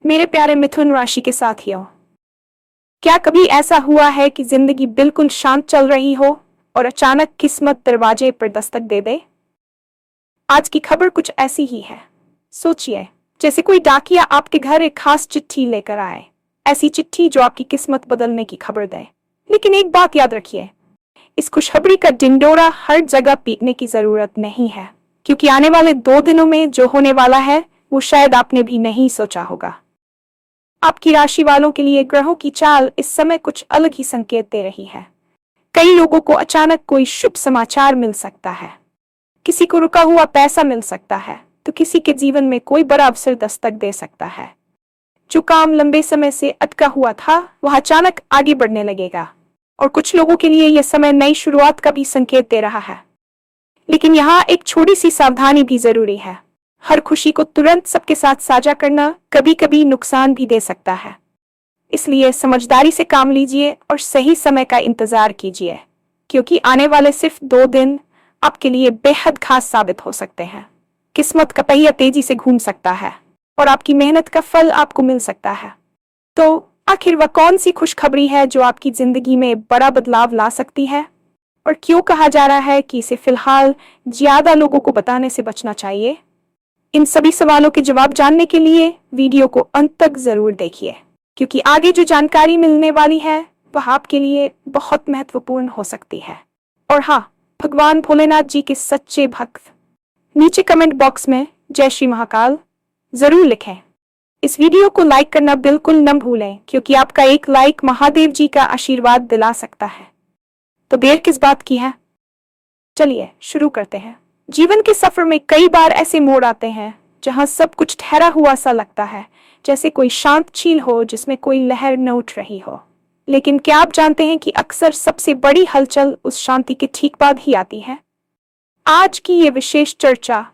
मेरे प्यारे मिथुन राशि के साथियों, क्या कभी ऐसा हुआ है कि जिंदगी बिल्कुल शांत चल रही हो और अचानक किस्मत दरवाजे पर दस्तक दे दे? आज की खबर कुछ ऐसी ही है। सोचिए, जैसे कोई डाकिया आपके घर एक खास चिट्ठी लेकर आए, ऐसी चिट्ठी जो आपकी किस्मत बदलने की खबर दे। लेकिन एक बात याद रखिए, इस खुशखबरी का ढिंढोरा हर जगह पीटने की जरूरत नहीं है, क्योंकि आने वाले 2 दिनों में जो होने वाला है वो शायद आपने भी नहीं सोचा होगा। आपकी राशि वालों के लिए ग्रहों की चाल इस समय कुछ अलग ही संकेत दे रही है। कई लोगों को अचानक कोई शुभ समाचार मिल सकता है, किसी को रुका हुआ पैसा मिल सकता है, तो किसी के जीवन में कोई बड़ा अवसर दस्तक दे सकता है। जो काम लंबे समय से अटका हुआ था वह अचानक आगे बढ़ने लगेगा, और कुछ लोगों के लिए यह समय नई शुरुआत का भी संकेत दे रहा है। लेकिन यहाँ एक छोटी सी सावधानी भी जरूरी है। हर खुशी को तुरंत सबके साथ साझा करना कभी कभी नुकसान भी दे सकता है, इसलिए समझदारी से काम लीजिए और सही समय का इंतजार कीजिए, क्योंकि आने वाले सिर्फ 2 दिन आपके लिए बेहद खास साबित हो सकते हैं। किस्मत का पहिया तेजी से घूम सकता है और आपकी मेहनत का फल आपको मिल सकता है। तो आखिर वह कौन सी खुशखबरी है जो आपकी जिंदगी में बड़ा बदलाव ला सकती है, और क्यों कहा जा रहा है कि इसे फिलहाल ज्यादा लोगों को बताने से बचना चाहिए? इन सभी सवालों के जवाब जानने के लिए वीडियो को अंत तक जरूर देखिए, क्योंकि आगे जो जानकारी मिलने वाली है वह आपके लिए बहुत महत्वपूर्ण हो सकती है। और हाँ, भगवान भोलेनाथ जी के सच्चे भक्त नीचे कमेंट बॉक्स में जय श्री महाकाल जरूर लिखें। इस वीडियो को लाइक करना बिल्कुल न भूलें, क्योंकि आपका एक लाइक महादेव जी का आशीर्वाद दिला सकता है। तो देर किस बात की है, चलिए शुरू करते हैं। जीवन के सफर में कई बार ऐसे मोड़ आते हैं जहां सब कुछ ठहरा हुआ सा लगता है, जैसे कोई शांत झील हो जिसमें कोई लहर न उठ रही हो। लेकिन क्या आप जानते हैं कि अक्सर सबसे बड़ी हलचल उस शांति के ठीक बाद ही आती है? आज की ये विशेष चर्चा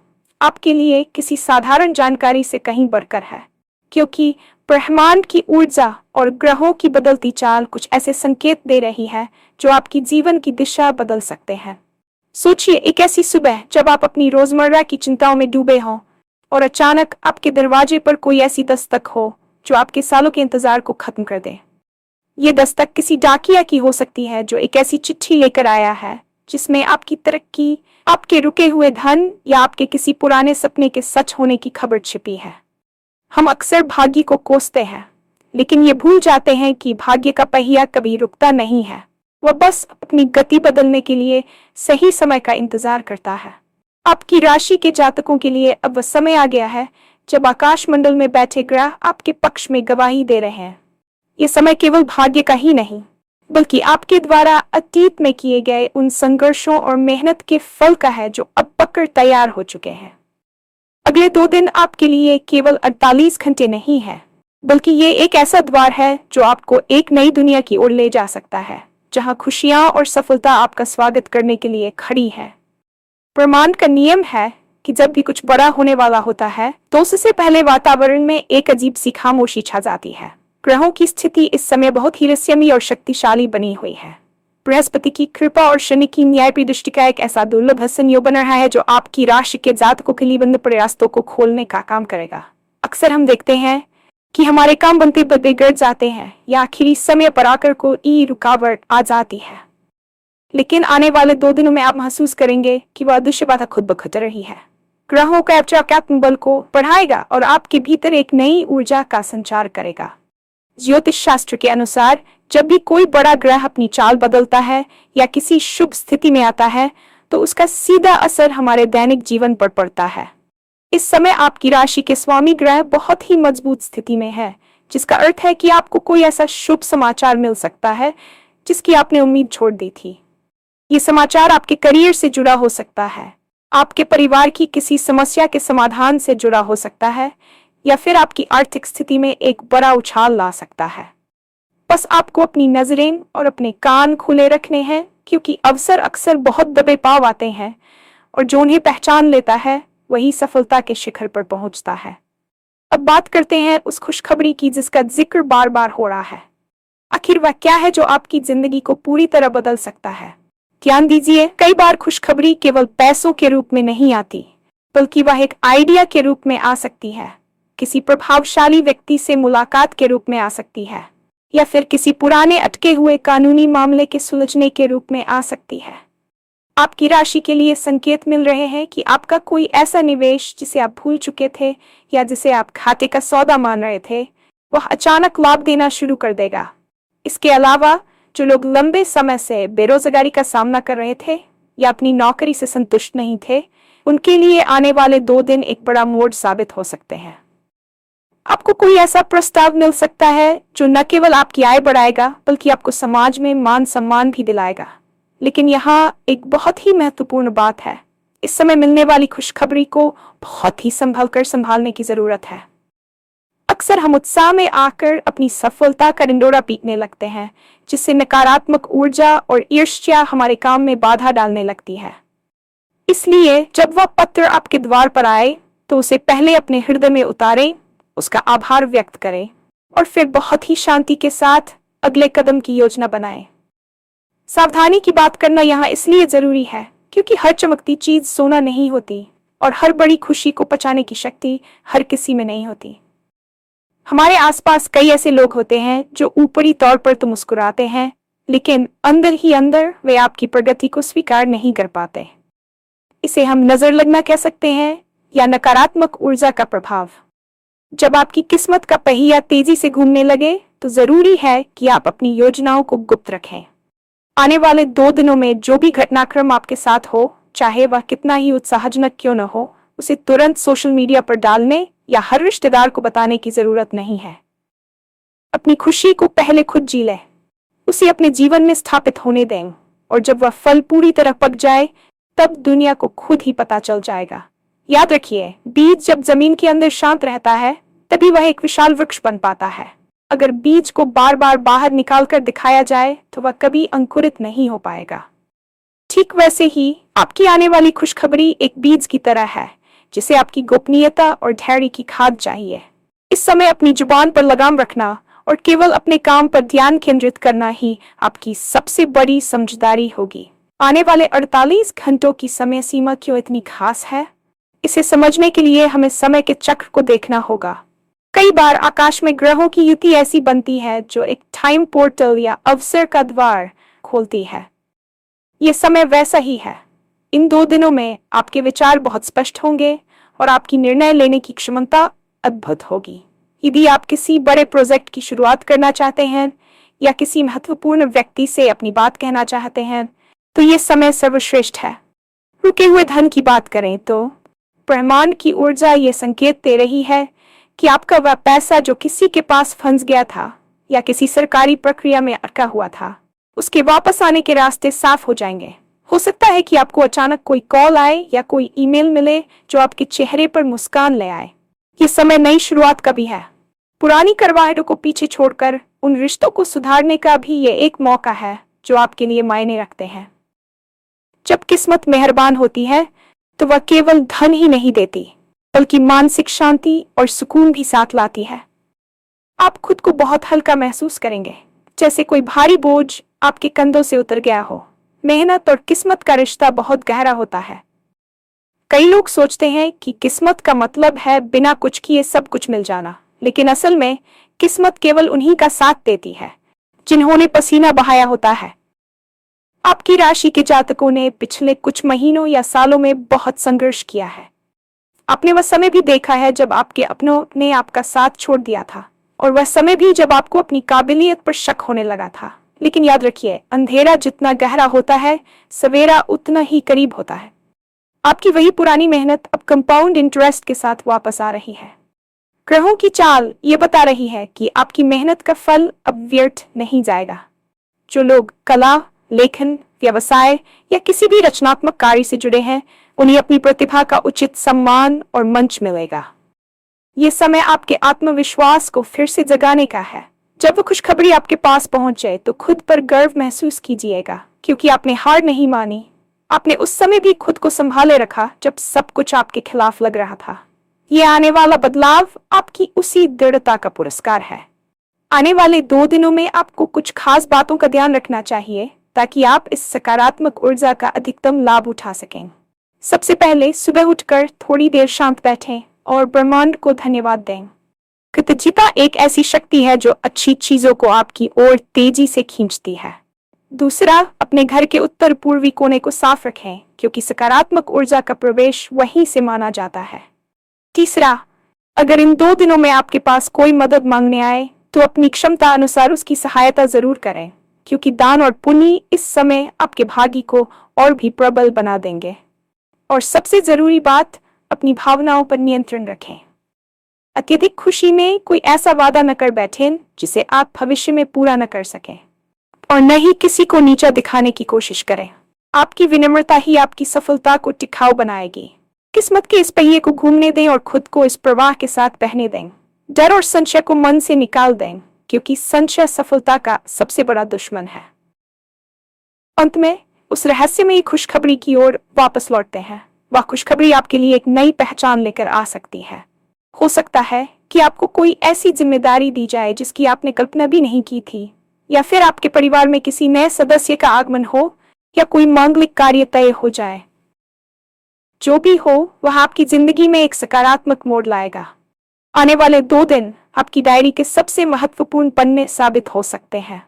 आपके लिए किसी साधारण जानकारी से कहीं बढ़कर है, क्योंकि ब्रह्मांड की ऊर्जा और ग्रहों की बदलती चाल कुछ ऐसे संकेत दे रही है जो आपकी जीवन की दिशा बदल सकते हैं। सोचिए, एक ऐसी सुबह जब आप अपनी रोजमर्रा की चिंताओं में डूबे हों और अचानक आपके दरवाजे पर कोई ऐसी दस्तक हो जो आपके सालों के इंतजार को खत्म कर दे। ये दस्तक किसी डाकिया की हो सकती है जो एक ऐसी चिट्ठी लेकर आया है जिसमें आपकी तरक्की, आपके रुके हुए धन या आपके किसी पुराने सपने के सच होने की खबर छिपी है। हम अक्सर भाग्य को कोसते हैं, लेकिन ये भूल जाते हैं कि भाग्य का पहिया कभी रुकता नहीं है। वह बस अपनी गति बदलने के लिए सही समय का इंतजार करता है। आपकी राशि के जातकों के लिए अब वह समय आ गया है जब आकाश मंडल में बैठे ग्रह आपके पक्ष में गवाही दे रहे हैं। ये समय केवल भाग्य का ही नहीं, बल्कि आपके द्वारा अतीत में किए गए उन संघर्षों और मेहनत के फल का है जो अब पककर तैयार हो चुके हैं। अगले 2 दिन आपके लिए केवल 48 घंटे नहीं है, बल्कि ये एक ऐसा द्वार है जो आपको एक नई दुनिया की ओर ले जा सकता है, जहां खुशियां और सफलता आपका स्वागत करने के लिए खड़ी है। ब्रह्मांड का नियम है कि जब भी कुछ बड़ा होने वाला होता है तो उससे पहले वातावरण में एक अजीब सी खामोशी छा जाती है। ग्रहों की स्थिति इस समय बहुत ही रहस्यमयी और शक्तिशाली बनी हुई है। बृहस्पति की कृपा और शनि की न्यायप्रिय दृष्टि का एक ऐसा दुर्लभ संयोग बन रहा है जो आपकी राशि के जातकों के लिए बंद प्रयासों को खोलने का काम करेगा। अक्सर हम देखते हैं कि हमारे काम बनते बिगड़ जाते हैं या आखिरी समय पर आकर कोई रुकावट आ जाती है, लेकिन आने वाले 2 दिनों में आप महसूस करेंगे कि वह अदृश्य बाधा खुद ब खुद रही है। ग्रहों का आध्यात्मिक बल को बढ़ाएगा और आपके भीतर एक नई ऊर्जा का संचार करेगा। ज्योतिष शास्त्र के अनुसार जब भी कोई बड़ा ग्रह अपनी चाल बदलता है या किसी शुभ स्थिति में आता है तो उसका सीधा असर हमारे दैनिक जीवन पर पड़ता है। इस समय आपकी राशि के स्वामी ग्रह बहुत ही मजबूत स्थिति में है, जिसका अर्थ है कि आपको कोई ऐसा शुभ समाचार मिल सकता है जिसकी आपने उम्मीद छोड़ दी थी। ये समाचार आपके करियर से जुड़ा हो सकता है, आपके परिवार की किसी समस्या के समाधान से जुड़ा हो सकता है, या फिर आपकी आर्थिक स्थिति में एक बड़ा उछाल ला सकता है। बस आपको अपनी नजरें और अपने कान खुले रखने हैं, क्योंकि अवसर अक्सर बहुत दबे पाव आते हैं और जो उन्हें पहचान लेता है वही सफलता के शिखर पर पहुंचता है। अब बात करते हैं उस खुशखबरी की जिसका जिक्र बार बार हो रहा है। आखिर वह क्या है जो आपकी जिंदगी को पूरी तरह बदल सकता है? ध्यान दीजिए, कई बार खुशखबरी केवल पैसों के रूप में नहीं आती, बल्कि वह एक आइडिया के रूप में आ सकती है। किसी प्रभावशाली व्यक्ति से मुलाकात के रूप में आ सकती है, या फिर किसी पुराने अटके हुए कानूनी मामले के सुलझने के रूप में आ सकती है। आपकी राशि के लिए संकेत मिल रहे हैं कि आपका कोई ऐसा निवेश जिसे आप भूल चुके थे या जिसे आप घाटे का सौदा मान रहे थे, वह अचानक लाभ देना शुरू कर देगा। इसके अलावा जो लोग लंबे समय से बेरोजगारी का सामना कर रहे थे या अपनी नौकरी से संतुष्ट नहीं थे, उनके लिए आने वाले 2 दिन एक बड़ा मोड़ साबित हो सकते हैं। आपको कोई ऐसा प्रस्ताव मिल सकता है जो न केवल आपकी आय बढ़ाएगा बल्कि आपको समाज में मान सम्मान भी दिलाएगा। लेकिन यहाँ एक बहुत ही महत्वपूर्ण बात है, इस समय मिलने वाली खुशखबरी को बहुत ही संभल कर संभालने की जरूरत है। अक्सर हम उत्साह में आकर अपनी सफलता का ढिंढोरा पीटने लगते हैं, जिससे नकारात्मक ऊर्जा और ईर्ष्या हमारे काम में बाधा डालने लगती है। इसलिए जब वह पत्र आपके द्वार पर आए तो उसे पहले अपने हृदय में उतारें, उसका आभार व्यक्त करें और फिर बहुत ही शांति के साथ अगले कदम की योजना बनाएं। सावधानी की बात करना यहाँ इसलिए जरूरी है क्योंकि हर चमकती चीज सोना नहीं होती और हर बड़ी खुशी को पचाने की शक्ति हर किसी में नहीं होती। हमारे आसपास कई ऐसे लोग होते हैं जो ऊपरी तौर पर तो मुस्कुराते हैं, लेकिन अंदर ही अंदर वे आपकी प्रगति को स्वीकार नहीं कर पाते। इसे हम नजर लगना कह सकते हैं या नकारात्मक ऊर्जा का प्रभाव। जब आपकी किस्मत का पहिया तेजी से घूमने लगे तो जरूरी है कि आप अपनी योजनाओं को गुप्त रखें। आने वाले 2 दिनों में जो भी घटनाक्रम आपके साथ हो, चाहे वह कितना ही उत्साहजनक क्यों न हो, उसे तुरंत सोशल मीडिया पर डालने या हर रिश्तेदार को बताने की जरूरत नहीं है। अपनी खुशी को पहले खुद जी लें, उसे अपने जीवन में स्थापित होने दें, और जब वह फल पूरी तरह पक जाए तब दुनिया को खुद ही पता चल जाएगा। याद रखिए, बीज जब जमीन के अंदर शांत रहता है तभी वह एक विशाल वृक्ष बन पाता है। अगर बीज को बार बार बाहर निकालकर दिखाया जाए तो वह कभी अंकुरित नहीं हो पाएगा। ठीक वैसे ही आपकी आने वाली खुशखबरी एक बीज की तरह है, जिसे आपकी गोपनीयता और धैर्य की खाद चाहिए। इस समय अपनी जुबान पर लगाम रखना और केवल अपने काम पर ध्यान केंद्रित करना ही आपकी सबसे बड़ी समझदारी होगी। आने वाले 48 घंटों की समय सीमा क्यों इतनी खास है? इसे समझने के लिए हमें समय के चक्र को देखना होगा। कई बार आकाश में ग्रहों की युति ऐसी बनती है जो एक टाइम पोर्टल या अवसर का द्वार खोलती है। ये समय वैसा ही है। इन 2 दिनों में आपके विचार बहुत स्पष्ट होंगे और आपकी निर्णय लेने की क्षमता अद्भुत होगी। यदि आप किसी बड़े प्रोजेक्ट की शुरुआत करना चाहते हैं या किसी महत्वपूर्ण व्यक्ति से अपनी बात कहना चाहते हैं तो ये समय सर्वश्रेष्ठ है। रुके हुए धन की बात करें तो ब्रह्मांड की ऊर्जा ये संकेत दे रही है कि आपका वह पैसा जो किसी के पास फंस गया था या किसी सरकारी प्रक्रिया में अटका हुआ था, उसके वापस आने के रास्ते साफ हो जाएंगे। हो सकता है कि आपको अचानक कोई कॉल आए या कोई ईमेल मिले जो आपके चेहरे पर मुस्कान ले आए। ये समय नई शुरुआत का भी है। पुरानी करवाहटों को पीछे छोड़कर उन रिश्तों को सुधारने का भी ये एक मौका है जो आपके लिए मायने रखते हैं। जब किस्मत मेहरबान होती है तो वह केवल धन ही नहीं देती बल्कि मानसिक शांति और सुकून भी साथ लाती है। आप खुद को बहुत हल्का महसूस करेंगे, जैसे कोई भारी बोझ आपके कंधों से उतर गया हो। मेहनत और किस्मत का रिश्ता बहुत गहरा होता है। कई लोग सोचते हैं कि किस्मत का मतलब है बिना कुछ किए सब कुछ मिल जाना, लेकिन असल में किस्मत केवल उन्हीं का साथ देती है जिन्होंने पसीना बहाया होता है। आपकी राशि के जातकों ने पिछले कुछ महीनों या सालों में बहुत संघर्ष किया है। आपने वह समय भी देखा है जब आपके अपनों ने आपका साथ छोड़ दिया था, और वह समय भी जब आपको अपनी काबिलियत पर शक होने लगा था। लेकिन याद रखिए, अंधेरा जितना गहरा होता है, सवेरा उतना ही करीब होता है। आपकी वही पुरानी मेहनत अब कंपाउंड इंटरेस्ट के साथ वापस आ रही है। ग्रहों की चाल ये बता रही है कि आपकी मेहनत का फल अब व्यर्थ नहीं जाएगा। जो लोग कला, लेखन, व्यवसाय या किसी भी रचनात्मक कार्य से जुड़े हैं, उन्हें अपनी प्रतिभा का उचित सम्मान और मंच मिलेगा। ये समय आपके आत्मविश्वास को फिर से जगाने का है। जब वो खुशखबरी आपके पास पहुंचे तो खुद पर गर्व महसूस कीजिएगा, क्योंकि आपने हार नहीं मानी। आपने उस समय भी खुद को संभाले रखा जब सब कुछ आपके खिलाफ लग रहा था। ये आने वाला बदलाव आपकी उसी दृढ़ता का पुरस्कार है। आने वाले 2 दिनों में आपको कुछ खास बातों का ध्यान रखना चाहिए ताकि आप इस सकारात्मक ऊर्जा का अधिकतम लाभ उठा सकें। सबसे पहले सुबह उठकर थोड़ी देर शांत बैठें और ब्रह्मांड को धन्यवाद दें। कृतज्ञता एक ऐसी शक्ति है जो अच्छी चीजों को आपकी ओर तेजी से खींचती है। दूसरा, अपने घर के उत्तर पूर्वी कोने को साफ रखें क्योंकि सकारात्मक ऊर्जा का प्रवेश वहीं से माना जाता है। तीसरा, अगर इन 2 दिनों में आपके पास कोई मदद मांगने आए तो अपनी क्षमता अनुसार उसकी सहायता जरूर करें क्योंकि दान और पुण्य इस समय आपके भाग्य को और भी प्रबल बना देंगे। और सबसे जरूरी बात, अपनी भावनाओं पर नियंत्रण रखें। अत्यधिक खुशी में कोई ऐसा वादा न कर बैठें जिसे आप भविष्य में पूरा न कर सकें, और न ही किसी को नीचा दिखाने की कोशिश करें। आपकी विनम्रता ही आपकी सफलता को टिकाऊ बनाएगी। किस्मत के इस पहिए को घूमने दें और खुद को इस प्रवाह के साथ बहने दें। डर और संशय को मन से निकाल दें क्योंकि संशय सफलता का सबसे बड़ा दुश्मन है। अंत में उस रहस्यमयी खुशखबरी की ओर वापस लौटते हैं। वह खुशखबरी आपके लिए एक नई पहचान लेकर आ सकती है। हो सकता है कि आपको कोई ऐसी जिम्मेदारी दी जाए जिसकी आपने कल्पना भी नहीं की थी, या फिर आपके परिवार में किसी नए सदस्य का आगमन हो, या कोई मांगलिक कार्य तय हो जाए। जो भी हो, वह आपकी जिंदगी में एक सकारात्मक मोड़ लाएगा। आने वाले 2 दिन आपकी डायरी के सबसे महत्वपूर्ण पन्ने साबित हो सकते हैं।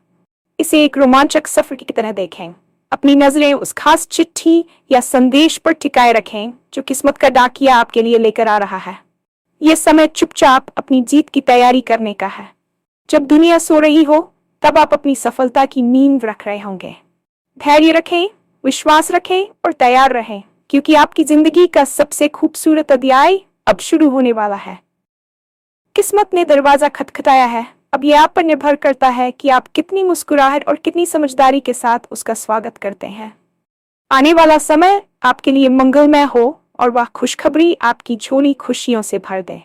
इसे एक रोमांचक सफर की तरह देखें। अपनी नजरें उस खास चिट्ठी या संदेश पर टिकाए रखें जो किस्मत का डाकिया आपके लिए लेकर आ रहा है। यह समय चुपचाप अपनी जीत की तैयारी करने का है। जब दुनिया सो रही हो तब आप अपनी सफलता की नींद रख रहे होंगे। धैर्य रखें, विश्वास रखें और तैयार रहें क्योंकि आपकी जिंदगी का सबसे खूबसूरत अध्याय अब शुरू होने वाला है। किस्मत ने दरवाजा खटखटाया है। अब यह आप पर निर्भर करता है कि आप कितनी मुस्कुराहट और कितनी समझदारी के साथ उसका स्वागत करते हैं। आने वाला समय आपके लिए मंगलमय हो और वह खुशखबरी आपकी झोली खुशियों से भर दे।